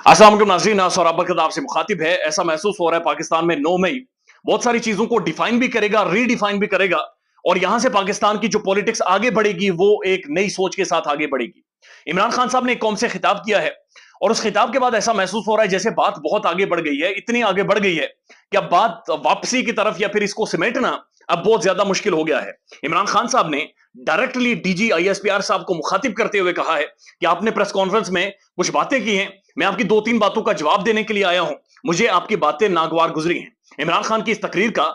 अस्सलाम वालेकुम नाज़रीन, और आपका आपसे मुखातिब है। ऐसा महसूस हो रहा है पाकिस्तान में 9 मई बहुत सारी चीजों को डिफाइन भी करेगा, रीडिफाइन भी करेगा, और यहां से पाकिस्तान की जो पॉलिटिक्स आगे बढ़ेगी वो एक नई सोच के साथ आगे बढ़ेगी। इमरान खान साहब ने एक कौम से खिताब किया है, और उस खिताब के बाद ऐसा महसूस हो रहा है जैसे बात बहुत आगे बढ़ गई है, इतनी आगे बढ़ गई है कि अब बात वापसी की तरफ या फिर इसको समेटना अब बहुत ज्यादा मुश्किल हो गया है। इमरान खान साहब ने डायरेक्टली डीजी आईएसपीआर साहब को मुखातिब करते हुए कहा है कि आपने प्रेस कॉन्फ्रेंस में कुछ बातें की हैं, मैं आपकी 2-3 बातों का जवाब देने के लिए आया हूं, मुझे आपकी बातें नागवार गुजरी हैं। इमरान खान की इस तकरीर का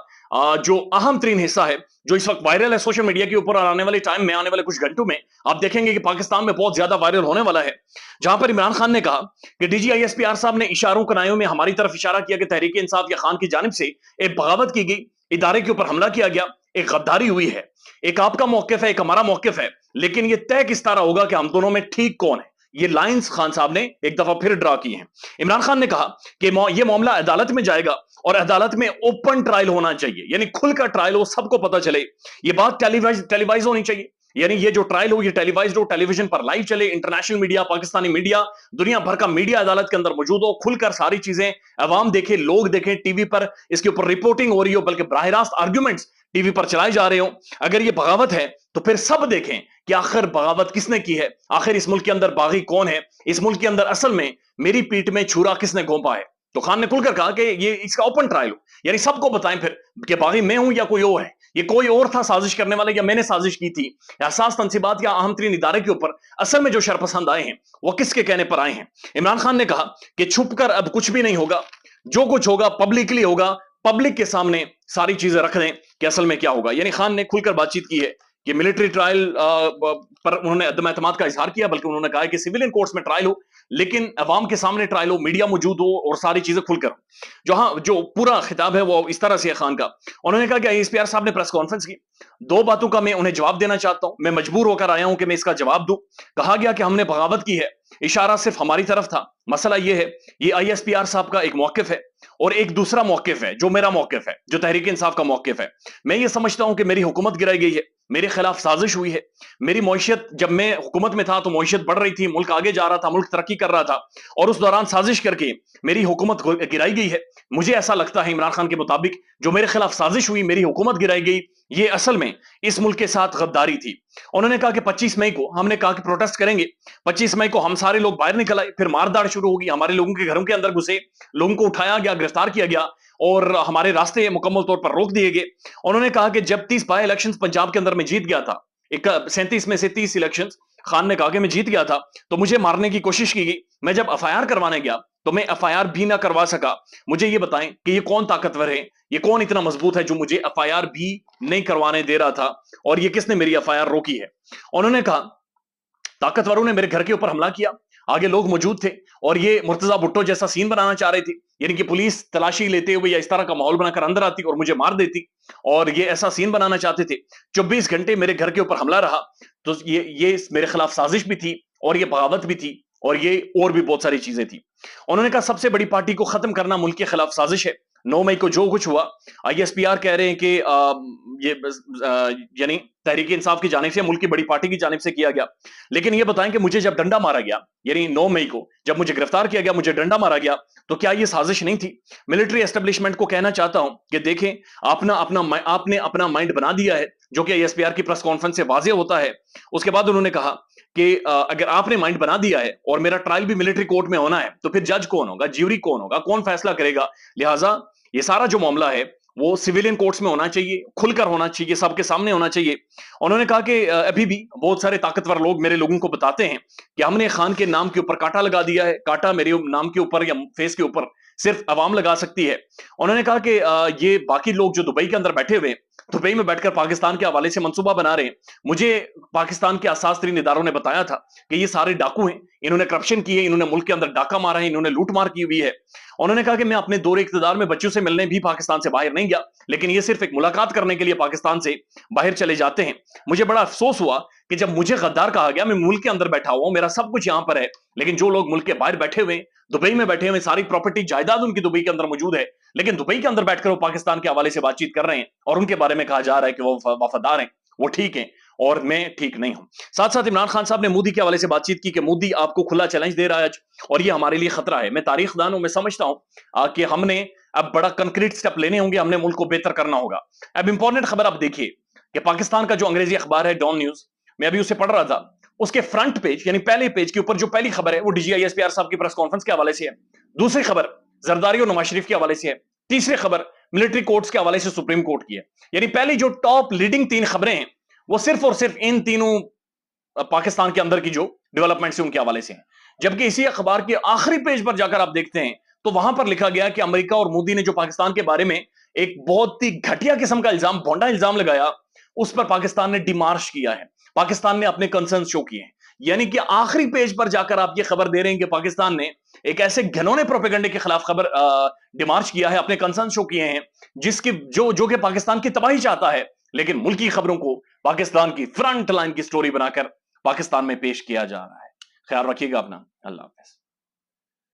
जो अहम तरीन हिस्सा है, जो इस वक्त वायरल है सोशल मीडिया के ऊपर, और आने वाले टाइम में, आने वाले कुछ घंटों में आप देखेंगे कि पाकिस्तान में बहुत ज्यादा वायरल होने वाला है, जहां पर इमरान खान ने कहा कि डीजी आईएसपीआर साहब ने इशारों कनायों में हमारी तरफ इशारा किया कि तहरीक इंसाफ या खान की जानिब से एक बगावत की गई, इदारे के ऊपर हमला किया गया, एक गद्दारी हुई है। एक आपका मौकिफ है, एक हमारा मौकिफ है, लेकिन ये तय किस तरह होगा कि हम दोनों में ठीक कौन है। ये लाइंस खान साहब ने एक दफा फिर ड्रा की हैं। इमरान खान ने कहा कि ये मामला अदालत में जाएगा, और अदालत में ओपन ट्रायल होना चाहिए, यानी खुलकर ट्रायल हो, सबको पता चले। ये बात टेलीवाइज होनी चाहिए, यानी ये जो ट्रायल हो ये टेलीवाइज हो, टेलीविजन पर लाइव चले, इंटरनेशनल मीडिया, पाकिस्तानी मीडिया, दुनिया भर का मीडिया अदालत के अंदर मौजूद हो, खुलकर सारी चीजें अवाम देखे, लोग देखें, टीवी पर इसके ऊपर रिपोर्टिंग हो रही हो, बल्कि बराह रास्त आर्ग्यूमेंट्स टीवी पर चलाए जा रहे हो। अगर ये बगावत है तो फिर सब देखें कि आखिर बगावत किसने की है, आखिर इस मुल्क के अंदर बागी कौन है, इस मुल्क के अंदर असल में मेरी पीठ में छुरा किसने घोंपा है। तो खान ने खुलकर कहा कि ये इसका ओपन ट्रायल हो, यानी सबको बताएं फिर कि बागी मैं हूं या कोई और है, ये कोई और था साजिश करने वाले, या मैंने साजिश की थी। एहसास तनसीबात या अहम तरीन इदारे के ऊपर असल में जो शरपसंद आए हैं वो किसके कहने पर आए हैं। इमरान खान ने कहा कि छुप कर अब कुछ भी नहीं होगा, जो कुछ होगा पब्लिकली होगा, पब्लिक के सामने सारी चीजें रख दें कि असल में क्या होगा। यानी खान ने खुलकर बातचीत की है कि मिलिट्री ट्रायल पर उन्होंने अदम एतमाद का इजहार किया, बल्कि उन्होंने कहा कि सिविलियन कोर्ट्स में ट्रायल हो, लेकिन अवाम के सामने ट्रायल हो, मीडिया मौजूद हो, और सारी चीजें खुलकर। जो पूरा खिताब है वो इस तरह से है खान का। उन्होंने कहा कि आईएसपीआर साहब ने प्रेस कॉन्फ्रेंस की, दो बातों का मैं उन्हें जवाब देना चाहता हूं, मैं मजबूर होकर आया हूं कि मैं इसका जवाब दूं। कहा गया कि हमने बगावत की है, इशारा सिर्फ हमारी तरफ था। मसला यह है, ये आईएसपीआर साहब का एक मौकिफ है, और एक दूसरा मौकिफ है जो मेरा मौकिफ है, जो तहरीक इंसाफ का मौकिफ है। मैं ये समझता हूं कि मेरी हुकूमत गिराई गई है, मेरे खिलाफ साजिश हुई है, मेरी मईशत, जब मैं हुकूमत में था तो मईशत बढ़ रही थी, मुल्क आगे जा रहा था, मुल्क तरक्की कर रहा था, और उस दौरान साजिश करके मेरी हुकूमत गिराई गई है। मुझे ऐसा लगता है इमरान खान के मुताबिक जो मेरे खिलाफ साजिश हुई, मेरी हुकूमत गिराई गई, ये असल में इस मुल्क के साथ गद्दारी थी। उन्होंने कहा कि 25 मई को हमने कहा कि प्रोटेस्ट करेंगे, 25 मई को हम सारे लोग बाहर निकल आए, फिर मारदाड़ शुरू होगी, हमारे लोगों के घरों के अंदर घुसे, लोगों को उठाया गया, गिरफ्तार किया गया, और हमारे रास्ते मुकम्मल तौर पर रोक दिए गए। उन्होंने कहा कि जब 30 बाई इलेक्शन पंजाब के अंदर में जीत गया था, 37 में से 30 इलेक्शन खान ने कहा कि मैं जीत गया था, तो मुझे मारने की कोशिश की गई। मैं जब एफआईआर करवाने गया तो मैं एफआईआर भी ना करवा सका। मुझे ये बताएं कि ये कौन ताकतवर है, ये कौन इतना मजबूत है जो मुझे एफआईआर भी नहीं करवाने दे रहा था, और ये किसने मेरी एफआईआर रोकी है। उन्होंने कहा ताकतवरों ने मेरे घर के ऊपर हमला किया, आगे लोग मौजूद थे, और ये मुर्तजा भुट्टो जैसा सीन बनाना चाह रहे थे, यानी कि पुलिस तलाशी लेते हुए या इस तरह का माहौल बनाकर अंदर आती और मुझे मार देती, और ये ऐसा सीन बनाना चाहते थे। 24 घंटे मेरे घर के ऊपर हमला रहा, तो ये मेरे खिलाफ साजिश भी थी, और ये बगावत भी थी, और ये और भी बहुत सारी चीजें थी। उन्होंने कहा सबसे बड़ी पार्टी को खत्म करना मुल्क के खिलाफ साजिश है। 9 मई को जो कुछ हुआ, आईएसपीआर कह रहे हैं कि ये यानी तहरीक इंसाफ की जानिब से, मुल्क की बड़ी पार्टी की जानिब से किया गया। लेकिन ये बताएं कि मुझे जब डंडा मारा गया, यानी 9 मई को जब मुझे गिरफ्तार किया गया, मुझे डंडा मारा गया, तो क्या ये साजिश नहीं थी। मिलिट्री एस्टेब्लिशमेंट को कहना चाहता हूं कि देखें, आपने अपना माइंड बना दिया है, जो कि आईएसपीआर की प्रेस कॉन्फ्रेंस से वाजे होता है। उसके बाद उन्होंने कहा कि अगर आपने माइंड बना दिया है और मेरा ट्रायल भी मिलिट्री कोर्ट में होना है, तो फिर जज कौन होगा, ज्यूरी कौन होगा, कौन फैसला करेगा। लिहाजा ये सारा जो मामला है वो सिविलियन कोर्ट्स में होना चाहिए, खुलकर होना चाहिए, सबके सामने होना चाहिए। उन्होंने कहा कि अभी भी बहुत सारे ताकतवर लोग मेरे लोगों को बताते हैं कि हमने खान के नाम के ऊपर कांटा लगा दिया है, कांटा मेरे नाम के ऊपर या फेस के ऊपर सिर्फ अवाम लगा सकती है। उन्होंने कहा कि ये बाकी लोग जो दुबई के अंदर बैठे हुए, दुबई में बैठकर पाकिस्तान के हवाले से मंसूबा बना रहे हैं, मुझे पाकिस्तान के असास तरीन इदारों ने बताया था कि ये सारे डाकू हैं, इन्होंने करप्शन की है, इन्होंने मुल्क के अंदर डाका मारा है, इन्होंने लूटमार की हुई है। उन्होंने कहा कि मैं अपने दौरे इक़्तिदार में बच्चों से मिलने भी पाकिस्तान से बाहर नहीं गया, लेकिन ये सिर्फ एक मुलाकात करने के लिए पाकिस्तान से बाहर चले जाते हैं। मुझे बड़ा अफसोस हुआ कि जब मुझे गद्दार कहा गया, मैं मुल्क के अंदर बैठा हुआ हूं, मेरा सब कुछ यहां पर है, लेकिन जो लोग मुल्क के बाहर बैठे हुए, दुबई में बैठे हुए, सारी प्रॉपर्टी जायदाद उनकी दुबई के अंदर मौजूद है, लेकिन दुबई के अंदर बैठकर वो पाकिस्तान के हवाले से बातचीत कर रहे हैं, और उनके बारे में कहा जा रहा है कि वो वफादार हैं, वो ठीक है, اور میں ٹھیک نہیں ہوں. ساتھ ساتھ عمران خان صاحب نے مودی کے حوالے سے بات چیت کی کہ مودی آپ کو کھلا چیلنج دے رہا ہے آج اور یہ ہمارے لیے خطرہ ہے. میں تاریخ دان ہوں, میں سمجھتا ہوں کہ ہم نے اب بڑا کنکریٹ سٹیپ لینے ہوں گے, ہم نے ملک کو بہتر کرنا ہوگا. اب امپورٹنٹ خبر آپ دیکھیے کہ پاکستان کا جو انگریزی اخبار ہے ڈان نیوز, میں ابھی اسے پڑھ رہا تھا, اس کے فرنٹ پیج یعنی پہلے پیج کے اوپر جو پہلی خبر ہے وہ D G I S P R صاحب کی پریس کانفرنس کے حوالے سے ہے. دوسری خبر زرداری اور نواز شریف کے حوالے سے ہے. تیسری خبر ملٹری کورٹس کے حوالے سے سپریم کورٹ کی ہے. یعنی پہلی جو ٹاپ لیڈنگ 3 خبریں ہیں وہ صرف اور صرف ان تینوں پاکستان کے اندر کی جو ڈیولپمنٹس ہیں ان کے حوالے سے ہیں. جبکہ اسی اخبار کے آخری پیج پر جا کر آپ دیکھتے ہیں تو وہاں پر لکھا گیا کہ امریکہ اور مودی نے جو پاکستان کے بارے میں ایک بہت ہی گھٹیا قسم کا الزام, بھونڈا الزام لگایا, اس پر پاکستان نے ڈیمارش کیا ہے, پاکستان نے اپنے کنسرنز شو کیے ہیں. یعنی کہ آخری پیج پر جا کر آپ یہ خبر دے رہے ہیں کہ پاکستان نے ایک ایسے گھنونے پروپیگنڈے کے خلاف خبر ڈیمارش کیا ہے, اپنے کنسرن شو کیے ہیں, جس کی جو کہ پاکستان کی تباہی چاہتا ہے, لیکن ملکی خبروں کو پاکستان کی فرنٹ لائن کی سٹوری بنا کر پاکستان میں پیش کیا جا رہا ہے. خیال رکھیے گا اپنا. اللہ حافظ.